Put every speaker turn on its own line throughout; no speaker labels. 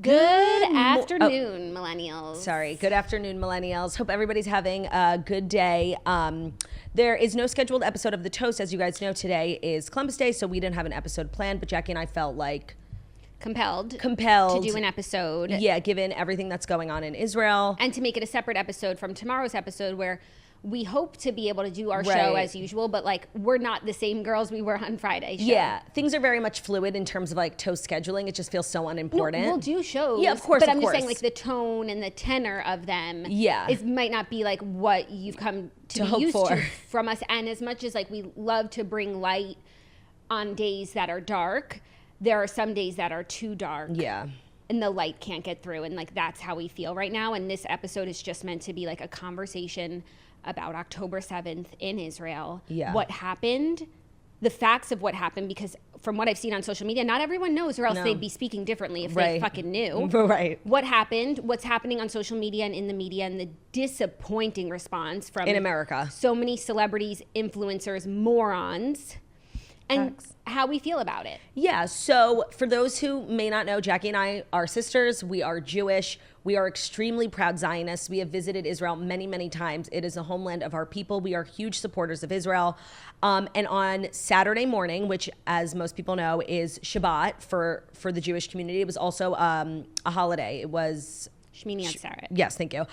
Good afternoon, millennials.
Sorry, good afternoon, millennials. Hope everybody's having a good day. There is no scheduled episode of The Toast. As you guys know, today is Columbus Day, so we didn't have an episode planned, but Jackie and I felt like
compelled
to
do an episode.
Yeah, given everything that's going on in Israel.
And to make it a separate episode from tomorrow's episode where we hope to be able to do our show as usual, but like we're not the same girls we were on Friday's show.
Yeah, things are very much fluid in terms of like Toast scheduling. It just feels so unimportant.
We'll do shows.
Yeah, of course,
but I'm just saying like the tone and the tenor of them might not be like what you've come to be used to from us. And as much as like we love to bring light on days that are dark, there are some days that are too dark.
Yeah.
And the light can't get through. And like that's how we feel right now. And this episode is just meant to be like a conversation about October 7th in Israel.
Yeah.
What happened, the facts of what happened, because from what I've seen on social media, not everyone knows, or else they'd be speaking differently if they fucking knew.
Right.
What happened, what's happening on social media and in the media, and the disappointing response from
in America.
So many celebrities, influencers, morons. And how we feel about it.
Yeah, so for those who may not know, Jackie and I are sisters. We are Jewish. We are extremely proud Zionists. We have visited Israel many, many times. It is the homeland of our people. We are huge supporters of Israel. And on Saturday morning, which, as most people know, is Shabbat for the Jewish community, it was also a holiday. It was
Shmini Atzeret.
Yes, thank you.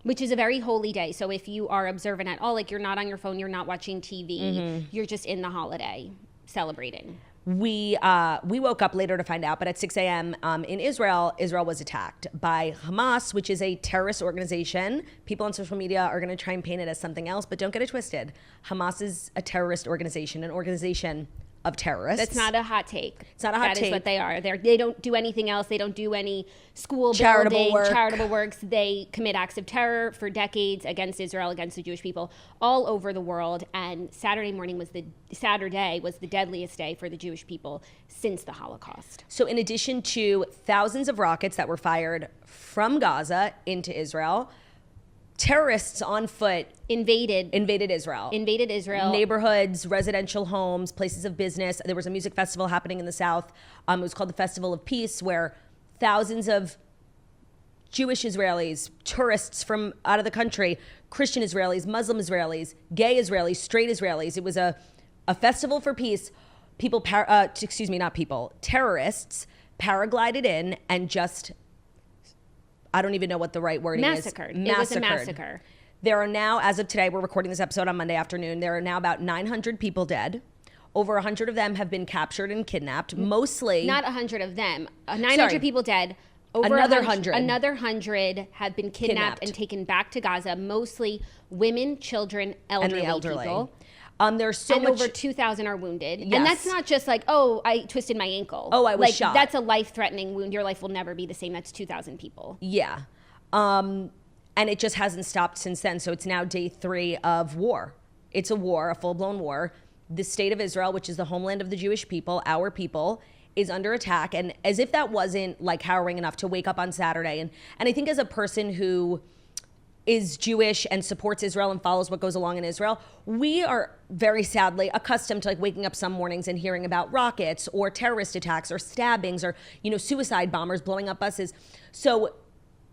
Which is a very holy day. So if you are observant at all, like you're not on your phone, you're not watching TV, you're just in the holiday celebrating.
We woke up later to find out, but at 6 a.m. In Israel was attacked by Hamas, which is a terrorist organization. People on social media are going to try and paint it as something else, but don't get it twisted. Hamas is a terrorist organization, an organization of terrorists.
That's not a hot take.
It's not a hot take.
That is what they are. They don't do anything else. They don't do any school
charitable
works. They commit acts of terror for decades against Israel, against the Jewish people all over the world. And Saturday was the deadliest day for the Jewish people since the Holocaust.
So in addition to thousands of rockets that were fired from Gaza into Israel, terrorists on foot invaded Israel. Neighborhoods, residential homes, places of business. There was a music festival happening in the south. It was called the Festival of Peace, where thousands of Jewish Israelis, tourists from out of the country, Christian Israelis, Muslim Israelis, gay Israelis, straight Israelis. It was a festival for peace. Terrorists paraglided in and just, I don't even know what the right wording is.
Massacred. It was a massacre.
There are now, as of today, we're recording this episode on Monday afternoon, there are now about 900 people dead. Over 100 of them have been captured and kidnapped, mostly.
Not 100 of them. 900 people dead. Over
another 100.
Another 100 have been kidnapped and taken back to Gaza, mostly women, children, elderly people.
There's
over 2,000 are wounded.
Yes.
And that's not just like, oh, I twisted my ankle.
Oh, I was shot.
That's a life-threatening wound. Your life will never be the same. That's 2,000 people.
Yeah. And it just hasn't stopped since then. So it's now day 3 of war. It's a war, a full-blown war. The state of Israel, which is the homeland of the Jewish people, our people, is under attack. And as if that wasn't like harrowing enough to wake up on Saturday. And I think as a person who is Jewish and supports Israel and follows what goes along in Israel, we are very sadly accustomed to like waking up some mornings and hearing about rockets or terrorist attacks or stabbings or, suicide bombers blowing up buses. So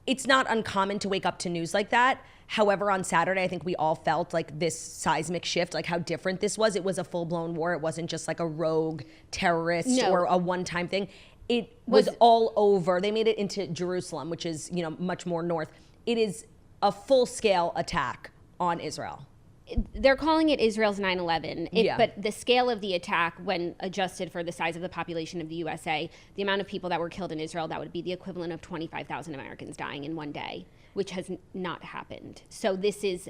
it's not uncommon to wake up to news like that. However, on Saturday, I think we all felt like this seismic shift, like how different this was. It was a full-blown war. It wasn't just like a rogue terrorist or a one-time thing. It was all over. They made it into Jerusalem, which is, much more north. It is a full-scale attack on Israel.
They're calling it Israel's 9/11, but the scale of the attack, when adjusted for the size of the population of the USA, the amount of people that were killed in Israel, that would be the equivalent of 25,000 Americans dying in one day, which has not happened. So this is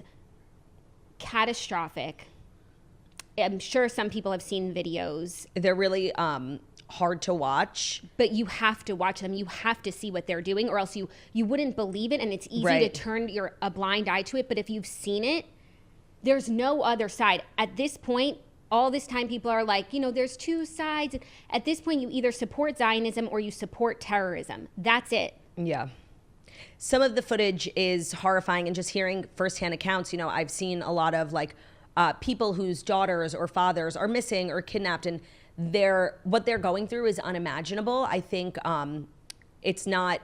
catastrophic. I'm sure some people have seen videos.
They're really hard to watch,
but you have to watch them. You have to see what they're doing, or else you wouldn't believe it. And it's easy to turn a blind eye to it. But if you've seen it, there's no other side. At this point, all this time, people are like, there's two sides. At this point, you either support Zionism or you support terrorism. That's it.
Yeah. Some of the footage is horrifying, and just hearing firsthand accounts, I've seen a lot of people whose daughters or fathers are missing or kidnapped, and what they're going through is unimaginable. I think It's not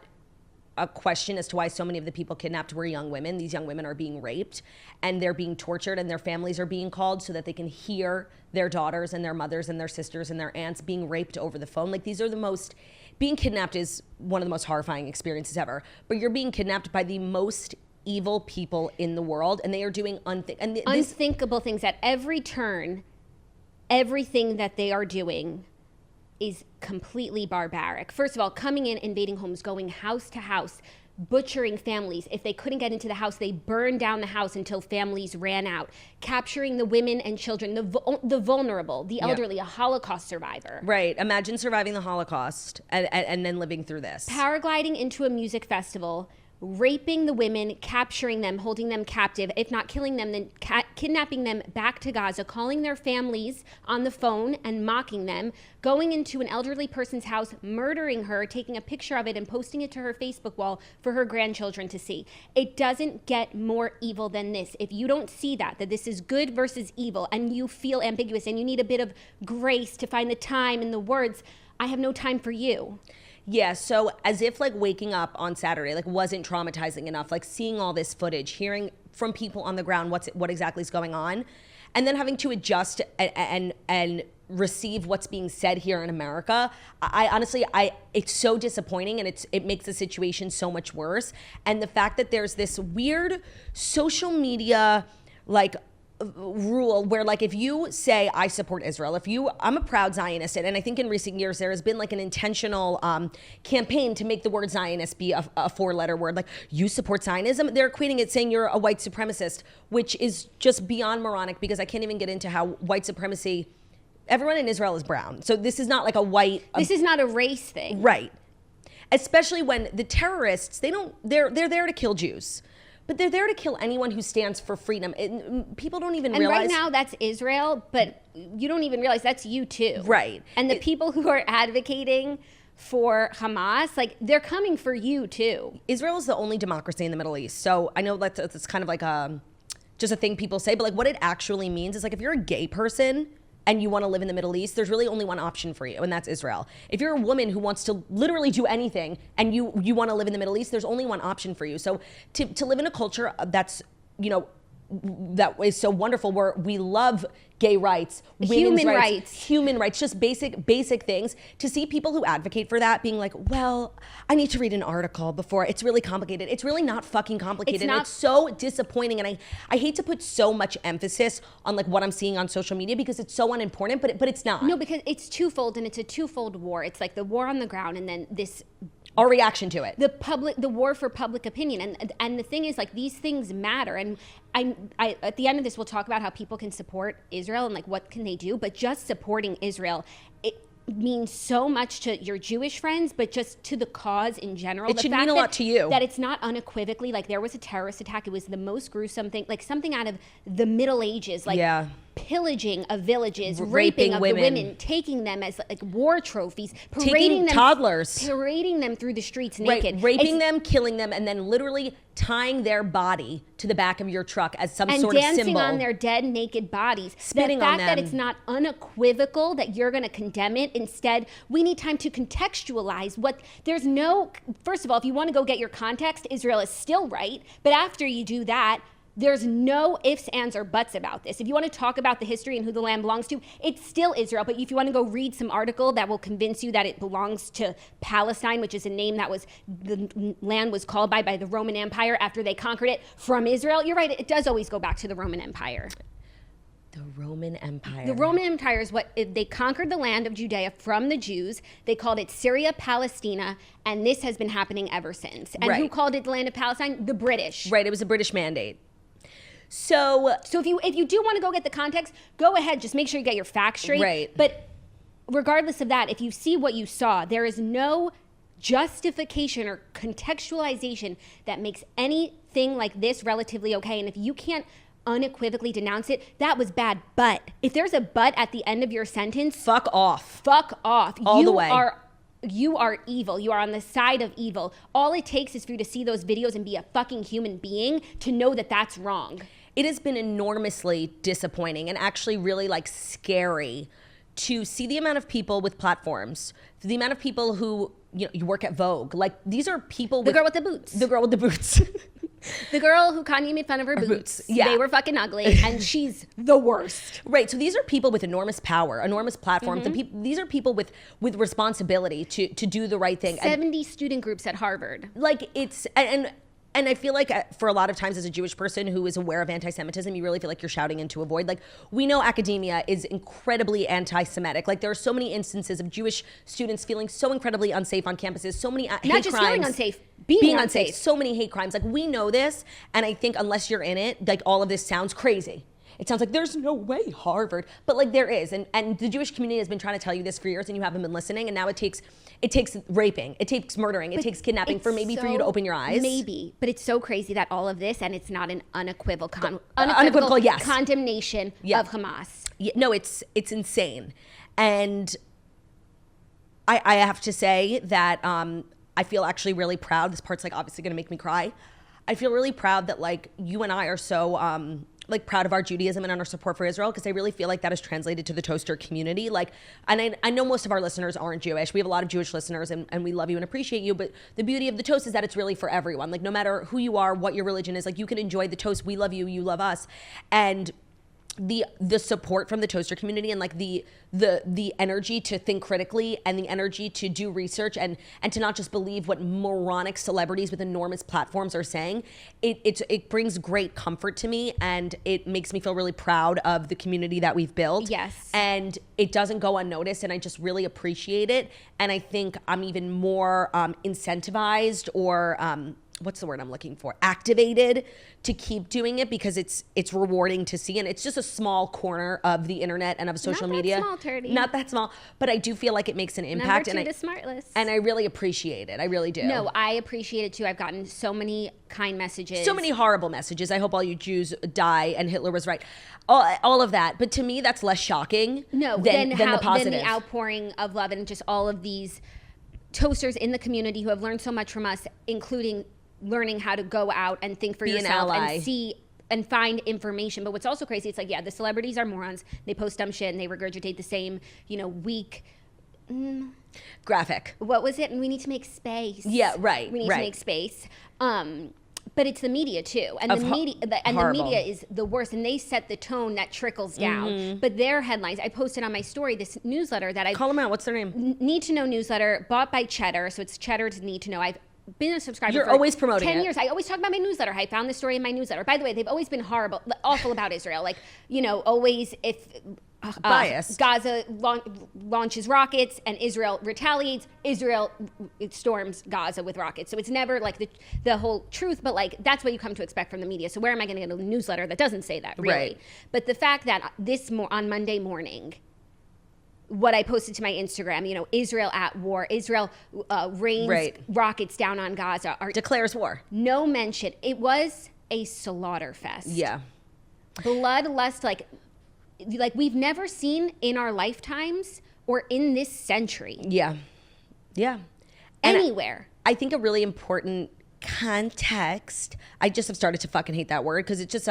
a question as to why so many of the people kidnapped were young women. These young women are being raped and they're being tortured and their families are being called so that they can hear their daughters and their mothers and their sisters and their aunts being raped over the phone. Like, these are being kidnapped is one of the most horrifying experiences ever, but you're being kidnapped by the most evil people in the world, and they are doing unthinkable
things at every turn. Everything that they are doing is completely barbaric. First of all, coming in, invading homes, going house to house, butchering families. If they couldn't get into the house, they burned down the house until families ran out, capturing the women and children, the vulnerable, the elderly, a Holocaust survivor.
Right. Imagine surviving the Holocaust and then living through this.
Paragliding into a music festival, raping the women, capturing them, holding them captive, if not killing them, then kidnapping them back to Gaza, calling their families on the phone and mocking them, going into an elderly person's house, murdering her, taking a picture of it and posting it to her Facebook wall for her grandchildren to see. It doesn't get more evil than this. If you don't see that this is good versus evil, and you feel ambiguous and you need a bit of grace to find the time and the words, I have no time for you.
Yeah, so as if like waking up on Saturday like wasn't traumatizing enough, like seeing all this footage, hearing from people on the ground what exactly is going on, and then having to adjust and receive what's being said here in America. I honestly, it's so disappointing, and it makes the situation so much worse. And the fact that there's this weird social media rule where like if you say I support Israel, I'm a proud Zionist, and I think in recent years there has been like an intentional campaign to make the word Zionist be a four-letter word. Like, you support Zionism, they're equating it saying you're a white supremacist, which is just beyond moronic, because I can't even get into how white supremacy, everyone in Israel is brown, so this is not like this
is not a race thing,
right? Especially when the terrorists, they're there to kill Jews. But they're there to kill anyone who stands for freedom. People don't even realize.
And right now, that's Israel, but you don't even realize that's you too.
Right.
And the people who are advocating for Hamas, like, they're coming for you too.
Israel is the only democracy in the Middle East. So I know that's kind of like just a thing people say, but like what it actually means is like if you're a gay person and you want to live in the Middle East, there's really only one option for you, and that's Israel. If you're a woman who wants to literally do anything and you want to live in the Middle East, there's only one option for you. So to live in a culture that's, that is so wonderful, where we love gay rights,
human
rights, just basic things, to see people who advocate for that being like, well, I need to read an article before, it's really complicated. It's really not fucking complicated. It's so disappointing, and I hate to put so much emphasis on like what I'm seeing on social media because it's so unimportant, but it's not.
No, because it's twofold, and it's a twofold war. It's like the war on the ground, and then
our reaction to it,
the war for public opinion, and the thing is, like, these things matter. And I at the end of this, we'll talk about how people can support Israel and like what can they do. But just supporting Israel, it means so much to your Jewish friends, but just to the cause in general.
It should mean a lot to you.
That it's not unequivocally like there was a terrorist attack. It was the most gruesome thing, like something out of the Middle Ages, like pillaging of villages, raping of the women, taking them as like war trophies,
taking toddlers,
parading them through the streets naked,
raping them, killing them, and then literally tying their body to the back of your truck as some sort of symbol.
And dancing on their dead, naked bodies.
Spitting on them.
The fact that it's not unequivocal that you're going to condemn it. Instead, we need time to contextualize first of all, if you want to go get your context, Israel is still right. But after you do that, there's no ifs, ands, or buts about this. If you want to talk about the history and who the land belongs to, it's still Israel. But if you want to go read some article that will convince you that it belongs to Palestine, which is a name that the land was called by the Roman Empire after they conquered it from Israel, you're right, it does always go back to the Roman Empire.
The Roman Empire.
The Roman Empire is they conquered the land of Judea from the Jews. They called it Syria, Palestina, and this has been happening ever since. And who called it the land of Palestine? The British.
Right, it was a British mandate. So
if you do want to go get the context, go ahead. Just make sure you get your facts straight.
Right.
But regardless of that, if you see what you saw, there is no justification or contextualization that makes anything like this relatively okay. And if you can't unequivocally denounce it, that was bad. But if there's a but at the end of your sentence,
fuck off.
Fuck off.
All the way.
You are evil. You are on the side of evil. All it takes is for you to see those videos and be a fucking human being to know that that's wrong.
It has been enormously disappointing and actually really like scary to see the amount of people with platforms, the amount of people who, you work at Vogue. Like, these are people
The girl with the boots.
The girl with the boots.
The girl who Kanye made fun of her boots.
Yeah.
They were fucking ugly, and she's the worst.
Right. So these are people with enormous power, enormous platforms. These are people with responsibility to do the right thing.
70 student groups at Harvard.
Like, it's and I feel like for a lot of times as a Jewish person who is aware of anti-Semitism, you really feel like you're shouting into a void. Like, we know academia is incredibly anti-Semitic. Like, there are so many instances of Jewish students feeling so incredibly unsafe on campuses, so many hate crimes.
Not just feeling unsafe, being unsafe.
So many hate crimes. Like, we know this, and I think unless you're in it, like, all of this sounds crazy. It sounds like there's no way Harvard, but like there is, and the Jewish community has been trying to tell you this for years, and you haven't been listening. And now it takes raping, it takes murdering, it takes kidnapping for you to open your eyes.
Maybe, but it's so crazy that all of this, and it's not an unequivocal
yes.
condemnation of Hamas.
Yeah, no, it's insane, and I have to say that I feel actually really proud. This part's like obviously going to make me cry. I feel really proud that like you and I are so like proud of our Judaism and our support for Israel, because I really feel like that is translated to the toaster community. Like, and I know most of our listeners aren't Jewish. We have a lot of Jewish listeners, and we love you and appreciate you. But the beauty of the toast is that it's really for everyone. Like, no matter who you are, what your religion is, like, you can enjoy the toast. We love you, you love us, and the support from the toaster community, and like the energy to think critically, and the energy to do research, and to not just believe what moronic celebrities with enormous platforms are saying. It brings great comfort to me, and it makes me feel really proud of the community that we've built.
Yes.
And it doesn't go unnoticed, and I just really appreciate it. And I think I'm even more incentivized, or what's the word I'm looking for? Activated to keep doing it, because it's rewarding to see, and it's just a small corner of the internet and of social media.
Not that small, Turdy.
Not that small, but I do feel like it makes an impact.
Number 2 to smart list.
And I really appreciate it. I really do.
No, I appreciate it too. I've gotten so many kind messages.
So many horrible messages. I hope all you Jews die and Hitler was right. All of that. But to me, that's less shocking than the positive.
Than the outpouring of love, and just all of these toasters in the community who have learned so much from us, including learning how to go out and think for yourself and see and find information. But what's also crazy, it's like, yeah, the celebrities are morons. They post dumb shit and they regurgitate the same, weak
graphic.
What was it? And we need to make space.
Yeah, right.
We need to make space. But it's the media too, and the media is the worst, and they set the tone that trickles down. Mm-hmm. But their headlines, I posted on my story this newsletter that I
call them out. What's their name?
Need to Know newsletter, bought by Cheddar, so it's Cheddar's Need to Know. I've been a subscriber
You're
for
always promoting
10
it.
years. I always talk about my newsletter. I found this story in my newsletter. By the way, they've always been awful about Israel. Like, always if
biased.
Gaza launches rockets and Israel retaliates, Israel storms Gaza with rockets. So it's never like the whole truth, but like that's what you come to expect from the media. So where am I going to get a newsletter that doesn't say that, really?
Right.
But the fact that on Monday morning, what I posted to my Instagram, Israel at war, Israel rains rockets down on Gaza,
declares war.
No mention. It was a slaughter fest.
Yeah.
Bloodlust, like we've never seen in our lifetimes or in this century.
Yeah. Yeah.
Anywhere.
I think a really important context. I just have started to fucking hate that word, because it's just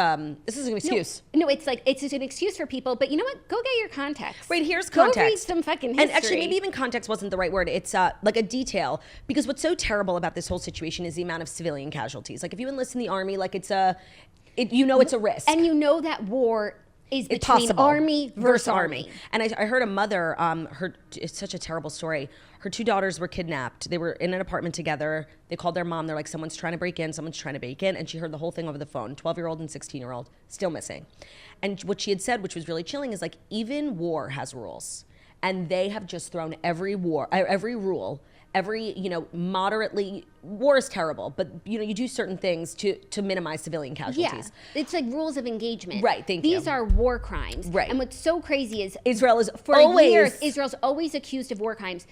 this is an excuse.
No, it's like it's just an excuse for people. But you know what? Go get your context.
Right, here's context.
Go read some fucking history.
And actually, maybe even context wasn't the right word. It's like a detail, because what's so terrible about this whole situation is the amount of civilian casualties. Like, if you enlist in the army, like it's a risk,
and that war is between army versus army.
And I heard a mother, it's such a terrible story. Her 2 daughters were kidnapped. They were in an apartment together. They called their mom. They're like, someone's trying to break in, someone's trying to break in. And she heard the whole thing over the phone. 12-year-old and 16-year-old, still missing. And what she had said, which was really chilling, is like, even war has rules. And they have just thrown every rule, moderately, war is terrible, but you do certain things to minimize civilian casualties.
Yeah, it's like rules of engagement.
Right, thank you.
These are war crimes.
Right.
And what's so crazy is
Israel's
always accused of war crimes.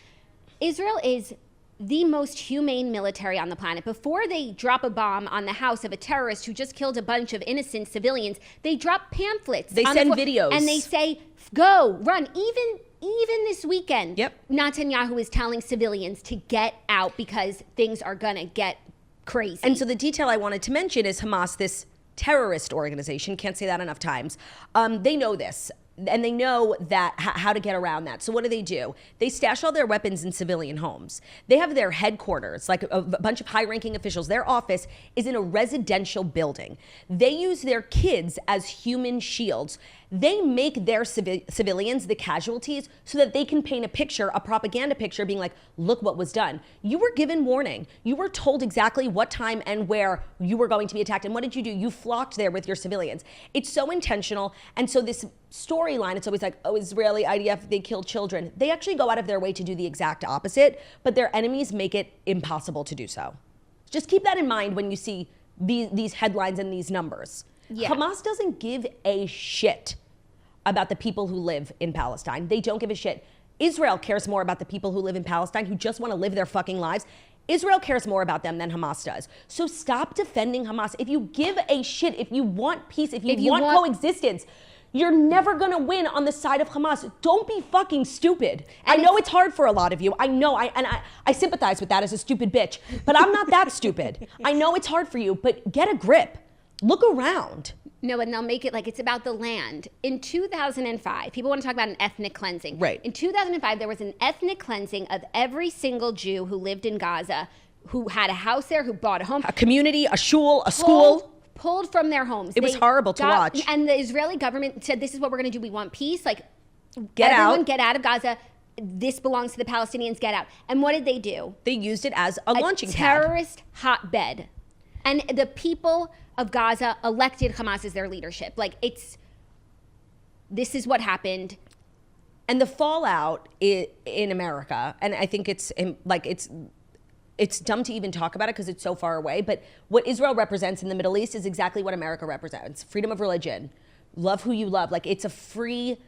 Israel is the most humane military on the planet. Before they drop a bomb on the house of a terrorist who just killed a bunch of innocent civilians, they drop pamphlets.
They send videos.
And they say, go, run. Even this weekend, Netanyahu is telling civilians to get out because things are going to get crazy.
And so the detail I wanted to mention is Hamas, this terrorist organization, can't say that enough times, they know this. and they know that how to get around that. So what do? They stash all their weapons in civilian homes. They have their headquarters, like a bunch of high-ranking officials. Their office is in a residential building. They use their kids as human shields. They make their civilians the casualties so that they can paint a propaganda picture being like, look what was done. You were given warning. You were told exactly what time and where you were going to be attacked. And what did you do? You flocked there with your civilians. It's so intentional. And so this storyline, it's always like, oh, Israeli IDF, they kill children. They actually go out of their way to do the exact opposite, but their enemies make it impossible to do so. Just keep that in mind when you see these headlines and these numbers. Yeah. Hamas doesn't give a shit about the people who live in Palestine. They don't give a shit. Israel cares more about the people who live in Palestine who just want to live their fucking lives. Israel cares more about them than Hamas does. So stop defending Hamas. If you give a shit, if you want peace, if you want coexistence, you're never gonna win on the side of Hamas. Don't be fucking stupid. And I know it's hard for a lot of you. I know, I sympathize with that as a stupid bitch, but I'm not that stupid. I know it's hard for you, but get a grip. Look around.
No, and they'll make it like it's about the land. In 2005, people want to talk about an ethnic cleansing.
Right.
In 2005, there was an ethnic cleansing of every single Jew who lived in Gaza, who had a house there, who bought a home.
A community, a shul, a school.
Pulled from their homes.
It was horrible to watch.
And the Israeli government said, this is what we're going to do. We want peace. Like,
everyone
get out of Gaza. This belongs to the Palestinians. Get out. And what did they do?
They used it as a launching pad.
Terrorist hotbed. And the people of Gaza elected Hamas as their leadership. Like, this is what happened.
And the fallout in America, and I think it's dumb to even talk about it because it's so far away, but what Israel represents in the Middle East is exactly what America represents. Freedom of religion, love who you love. Like, it's a free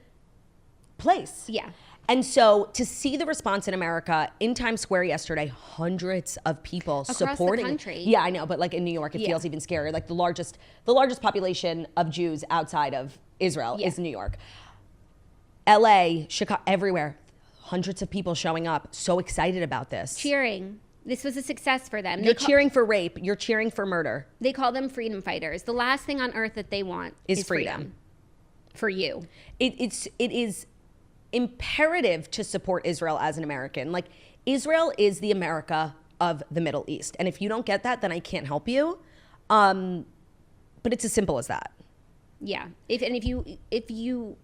place.
Yeah.
And so to see the response in America in Times Square yesterday, hundreds of people
across
supporting.
The country.
Yeah, I know, but like in New York, it feels even scarier. Like the largest population of Jews outside of Israel is New York. LA, Chicago, everywhere. Hundreds of people showing up, so excited about this.
Cheering. This was a success for them.
You're cheering for rape. You're cheering for murder.
They call them freedom fighters. The last thing on earth that they want is freedom. For you. It
is imperative to support Israel as an American. Like, Israel is the America of the Middle East. And if you don't get that, then I can't help you. But it's as simple as that.
Yeah. If you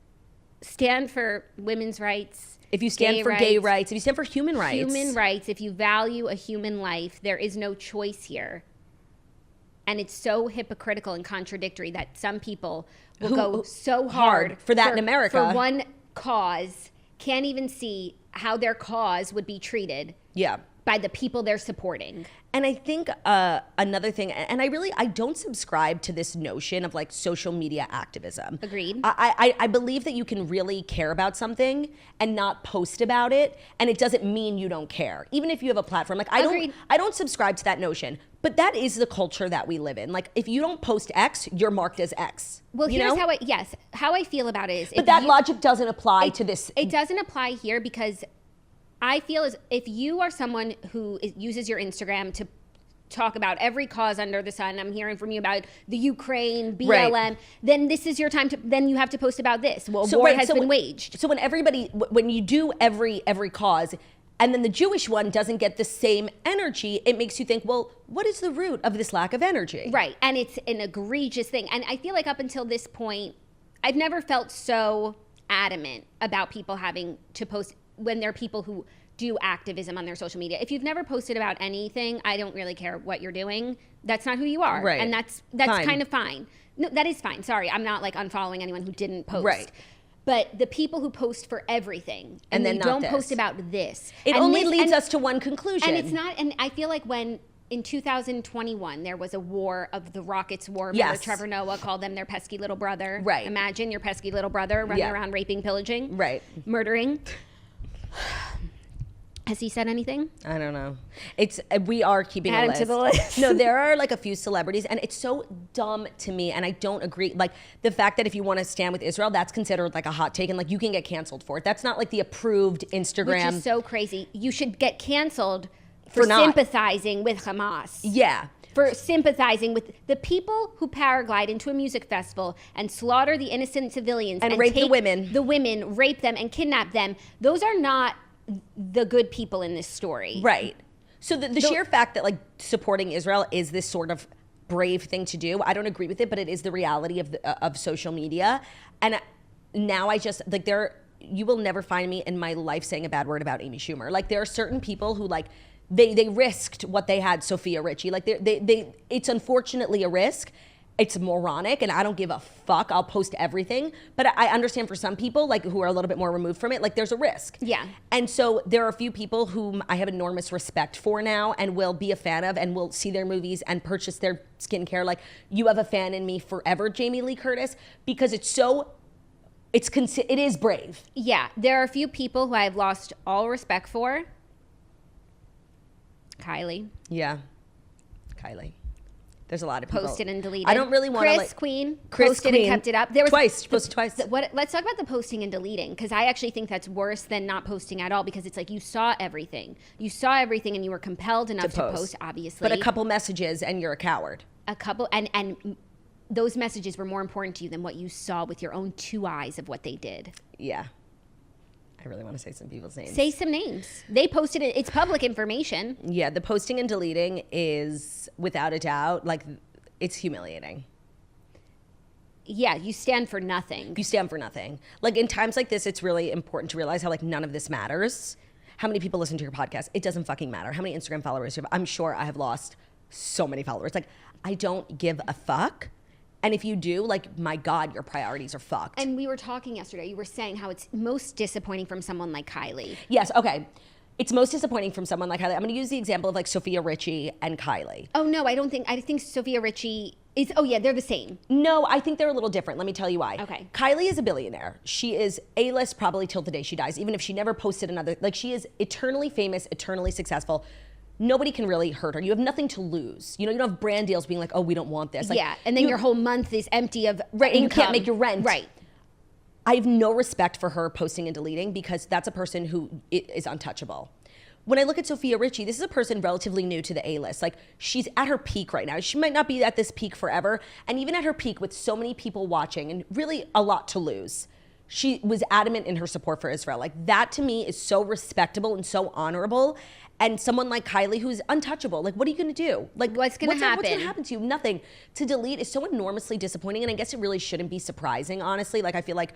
stand for women's rights,
if you stand for gay rights, if you stand for human rights,
if you value a human life, there is no choice here. And it's so hypocritical and contradictory that some people will go so hard
for that in America.
For one cause, can't even see how their cause would be treated by the people they're supporting.
And I think another thing, and I don't subscribe to this notion of like social media activism.
Agreed.
I believe that you can really care about something and not post about it, and it doesn't mean you don't care, even if you have a platform. Like I don't subscribe to that notion. But that is the culture that we live in. Like, if you don't post X, you're marked as X.
Well, here's how I feel about it is.
But that logic doesn't apply to this.
It doesn't apply here because I feel as if you are someone who uses your Instagram to talk about every cause under the sun, I'm hearing from you about the Ukraine, BLM, then this is your time then you have to post about this. Well, war has been waged.
So when you do every cause, and then the Jewish one doesn't get the same energy, it makes you think, well, what is the root of this lack of energy?
Right, and it's an egregious thing. And I feel like up until this point, I've never felt so adamant about people having to post when there are people who do activism on their social media. If you've never posted about anything, I don't really care what you're doing. That's not who you are.
Right.
And that's kind of fine. No, that is fine. Sorry, I'm not like unfollowing anyone who didn't post.
Right.
But the people who post for everything and then don't post about this.
It only leads us to one conclusion.
And it's not, and I feel like when in 2021 there was a war of the Rockets war. Remember Trevor Noah called them their pesky little brother.
Right.
Imagine your pesky little brother running around raping, pillaging.
Right.
Murdering. Has he said anything?
I don't know. We are keeping
Add
a list.
him to the list.
No, there are like a few celebrities, and it's so dumb to me, and I don't agree. Like the fact that if you want to stand with Israel, that's considered like a hot take, and like you can get canceled for it. That's not like the approved Instagram.
Which is so crazy. You should get canceled for sympathizing with Hamas.
Yeah.
for sympathizing with the people who paraglide into a music festival and slaughter the innocent civilians
and rape the women,
rape them and kidnap them. Those are not the good people in this story.
Right. So the sheer fact that like supporting Israel is this sort of brave thing to do, I don't agree with it, but it is the reality of social media. And now I just like you will never find me in my life saying a bad word about Amy Schumer. Like there are certain people who like they risked what they had Sophia Richie. Like they it's unfortunately a risk. It's moronic, and I don't give a fuck. I'll post everything. But I understand for some people, like who are a little bit more removed from it, like there's a risk.
Yeah.
And so there are a few people whom I have enormous respect for now and will be a fan of and will see their movies and purchase their skincare. Like you have a fan in me forever, Jamie Lee Curtis, because it is brave.
Yeah. There are a few people who I've lost all respect for. Kylie.
Yeah. Kylie. There's a lot of people.
Posted and deleted.
I don't really want to
Chris posted and kept it up. There was
twice. She posted twice.
Let's talk about the posting and deleting, because I actually think that's worse than not posting at all, because it's like you saw everything. You saw everything and you were compelled enough to post, obviously.
But a couple messages and you're a coward.
A couple, and those messages were more important to you than what you saw with your own two eyes of what they did.
Yeah. I really want to say some people's names.
Say some names. They posted it. It's public information.
Yeah, the posting and deleting is, without a doubt, like, it's humiliating.
Yeah, you stand for nothing.
You stand for nothing. Like, in times like this, it's really important to realize how, like, none of this matters. How many people listen to your podcast? It doesn't fucking matter. How many Instagram followers you have? I'm sure I have lost so many followers. Like, I don't give a fuck. And if you do, like, my God, your priorities are fucked.
And we were talking yesterday. You were saying how it's most disappointing from someone like Kylie.
Yes, okay. It's most disappointing from someone like Kylie. I'm going to use the example of, like, Sophia Richie and Kylie.
Oh, no, I think Sophia Richie is, oh, yeah, they're the same.
No, I think they're a little different. Let me tell you why.
Okay.
Kylie is a billionaire. She is A-list probably till the day she dies, even if she never posted another. Like, she is eternally famous, eternally successful. Nobody can really hurt her. You have nothing to lose. You know, you don't have brand deals being like, oh, we don't want this. Like,
yeah, and then your whole month is empty of
right,
income.
And you can't make your rent.
Right.
I have no respect for her posting and deleting because that's a person who is untouchable. When I look at Sophia Richie, this is a person relatively new to the A-list. Like, she's at her peak right now. She might not be at this peak forever. And even at her peak with so many people watching and really a lot to lose, she was adamant in her support for Israel. Like, that to me is so respectable and so honorable. And someone like Kylie, who's untouchable, like, what are you going to do? Like,
what's going to happen?
What's going to happen to you? Nothing. To delete is so enormously disappointing, and I guess it really shouldn't be surprising, honestly. Like, I feel like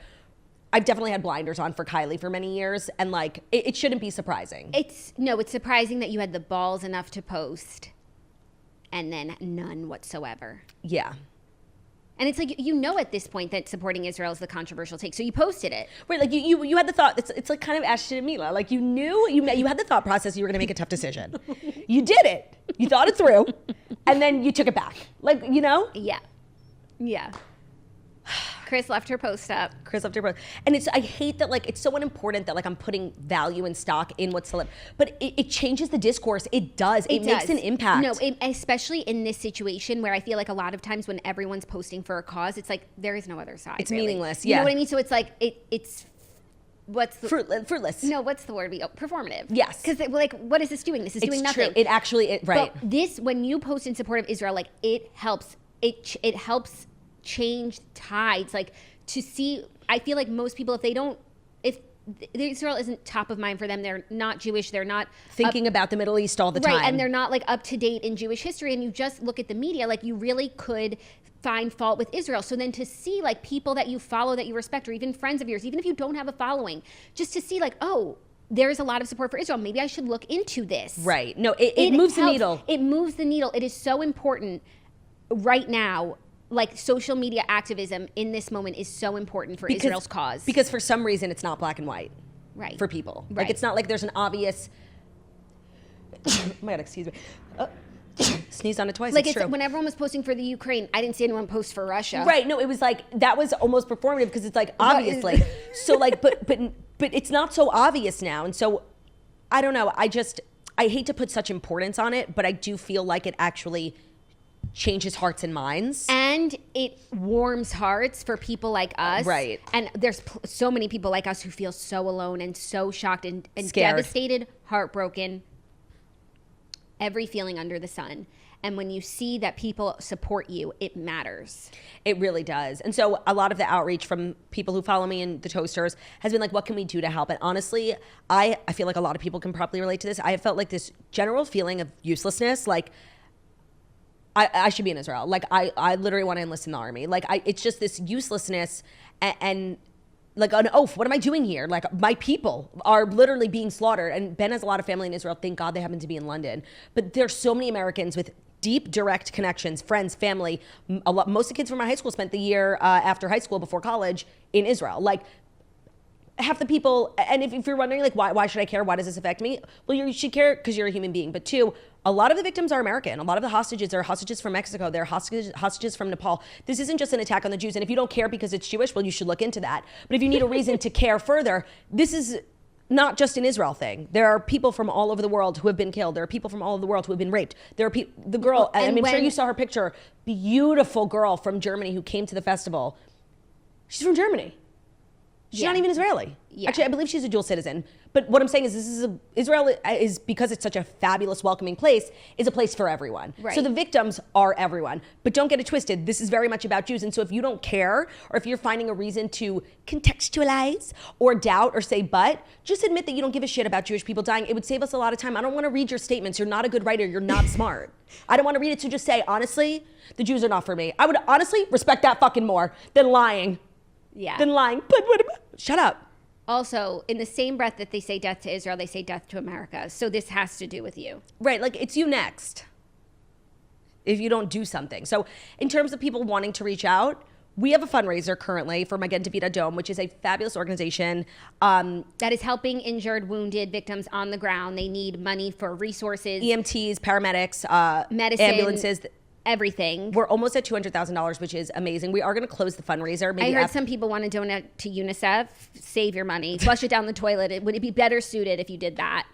I've definitely had blinders on for Kylie for many years, and, like, it shouldn't be surprising.
It's surprising that you had the balls enough to post, and then none whatsoever.
Yeah.
And it's like, you know, at this point that supporting Israel is the controversial take. So you posted it.
Right, like you had the thought, it's like kind of Ashton and Mila. Like, you knew, you had the thought process you were going to make a tough decision. You did it. You thought it through. And then you took it back. Like, you know?
Yeah. Yeah. Chris left her post up.
And I hate that, like, it's so unimportant that, like, I'm putting value and stock in what's celeb. But it changes the discourse. It does. It makes an impact.
No, especially in this situation where I feel like a lot of times when everyone's posting for a cause, it's like there is no other side.
It's
really.
meaningless.
You know what I mean? So it's like, it's what's the
fruitless?
No, what's the word? Performative.
Yes.
Because like, what is this doing? This is doing nothing.
True. It actually, right.
But this, when you post in support of Israel, like, it helps. It helps change tides. Like, to see, I feel like most people, if Israel isn't top of mind for them, they're not Jewish, they're not
thinking about the Middle East all the time.
Right, and they're not, like, up to date in Jewish history, and you just look at the media, like, you really could find fault with Israel. So then to see, like, people that you follow, that you respect, or even friends of yours, even if you don't have a following, just to see, like, oh, there's a lot of support for Israel. Maybe I should look into this.
Right. No, it moves the needle.
It moves the needle. It is so important right now. Like, social media activism in this moment is so important for Israel's cause.
Because for some reason, it's not black and white.
Right.
For people.
Right.
Like, it's not like there's an obvious... Oh my God, excuse me. Sneezed on it twice.
Like,
it's true.
When everyone was posting for the Ukraine, I didn't see anyone post for Russia.
Right. No, it was like, that was almost performative because it's like, obviously. So, like, but it's not so obvious now. And so, I don't know. I hate to put such importance on it, but I do feel like it actually changes hearts and minds.
And it warms hearts for people like us.
Right.
And there's so many people like us who feel so alone and so shocked and
scared,
devastated, heartbroken, every feeling under the sun. And when you see that people support you, it matters.
It really does. And so a lot of the outreach from people who follow me in the Toasters has been like, what can we do to help? And honestly, I feel like a lot of people can probably relate to this. I have felt like this general feeling of uselessness. Like, I should be in Israel. Like, I literally want to enlist in the army. Like, it's just this uselessness and like an oath. What am I doing here? Like, my people are literally being slaughtered. And Ben has a lot of family in Israel. Thank God they happen to be in London. But there's so many Americans with deep, direct connections, friends, family. Most of the kids from my high school spent the year after high school, before college, in Israel. Like, half the people, and if you're wondering, like, why should I care? Why does this affect me? Well, you should care because you're a human being. But two, a lot of the victims are American. A lot of the hostages are hostages from Mexico. They're hostages from Nepal. This isn't just an attack on the Jews. And if you don't care because it's Jewish, well, you should look into that. But if you need a reason to care further, this is not just an Israel thing. There are people from all over the world who have been killed. There are people from all over the world who have been raped. There are the girl, and I'm sure you saw her picture, beautiful girl from Germany who came to the festival. She's from Germany. She's not even Israeli. Yeah. Actually, I believe she's a dual citizen. But what I'm saying is Israel is, because it's such a fabulous, welcoming place, is a place for everyone. Right. So the victims are everyone. But don't get it twisted. This is very much about Jews. And so if you don't care, or if you're finding a reason to contextualize or doubt or say but, just admit that you don't give a shit about Jewish people dying. It would save us a lot of time. I don't want to read your statements. You're not a good writer. You're not smart. I don't want to read it. So just say, honestly, the Jews are not for me. I would honestly respect that fucking more than lying.
Yeah.
Than lying. But what about, shut up.
Also, in the same breath that they say death to Israel, they say death to America. So this has to do with you.
Right. Like, it's you next if you don't do something. So in terms of people wanting to reach out, we have a fundraiser currently for Magen Adom, which is a fabulous organization
that is helping injured, wounded victims on the ground. They need money for resources.
EMTs, paramedics,
medicine,
ambulances.
Everything.
We're almost at $200,000, which is amazing. We are going to close the fundraiser.
Maybe I heard some people want to donate to UNICEF. Save your money. Flush it down the toilet. Would it be better suited if you did that?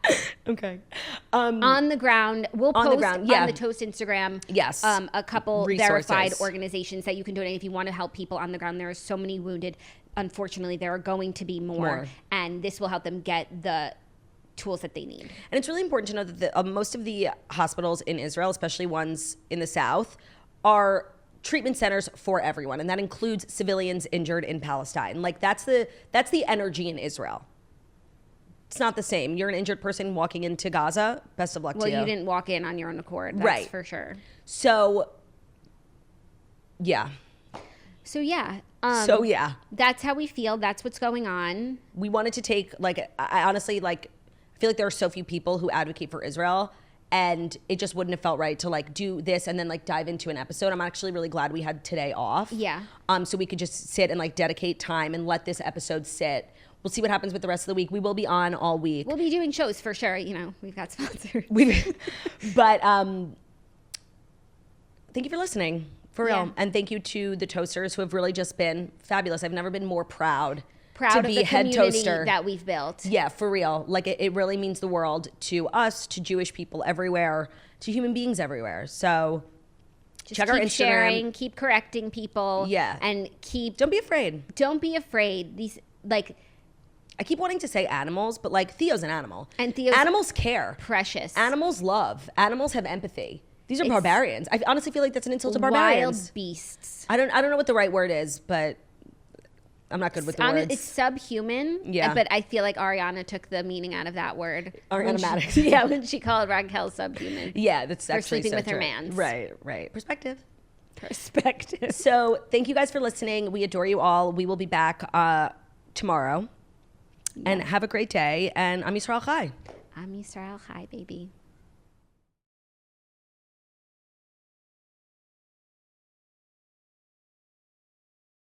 Okay.
On the ground. We'll post on the Toast Instagram.
Yes.
A couple verified organizations that you can donate if you want to help people on the ground. There are so many wounded. Unfortunately, there are going to be more. And this will help them get the tools that they need. And
it's really important to know that most of the hospitals in Israel, especially ones in the south, are treatment centers for everyone, and that includes civilians injured in Palestine. Like, that's the energy in Israel. It's not the same. You're an injured person walking into Gaza, best of luck to you.
Well, you didn't walk in on your own accord, that's for sure.
So yeah.
That's how we feel. That's what's going on.
We wanted to take, like, I honestly, like, I feel like there are so few people who advocate for Israel, and it just wouldn't have felt right to, like, do this and then, like, dive into an episode. I'm actually really glad we had today off.
Yeah.
So we could just sit and, like, dedicate time and let this episode sit. We'll see what happens with the rest of the week. We will be on all week.
We'll be doing shows for sure. You know, we've got sponsors.
But thank you for listening, for real. And thank you to the Toasters, who have really just been fabulous. I've never been more proud to be
of the
head toaster
that we've built.
Yeah, for real. Like, it really means the world to us, to Jewish people everywhere, to human beings everywhere. So
just
check our Instagram.
Sharing, keep correcting people.
Yeah.
And
don't be afraid.
Don't be afraid. These, like,
I keep wanting to say animals, but, like, Theo's an animal.
And
animals care.
Precious.
Animals love. Animals have empathy. These are barbarians. I honestly feel like that's an insult to barbarians.
Wild beasts.
I don't know what the right word is, but I'm not good with the words.
It's subhuman.
Yeah.
But I feel like Ariana took the meaning out of that word.
Ariana Maddox.
Yeah, when she called Raquel subhuman.
Yeah, that's
for
actually
sleeping
so
with
true.
her mans.
Right. Perspective.
So
thank you guys for listening. We adore you all. We will be back tomorrow. Yeah. And have a great day. And I'm Yisrael Chai.
I'm Yisrael Chai, baby.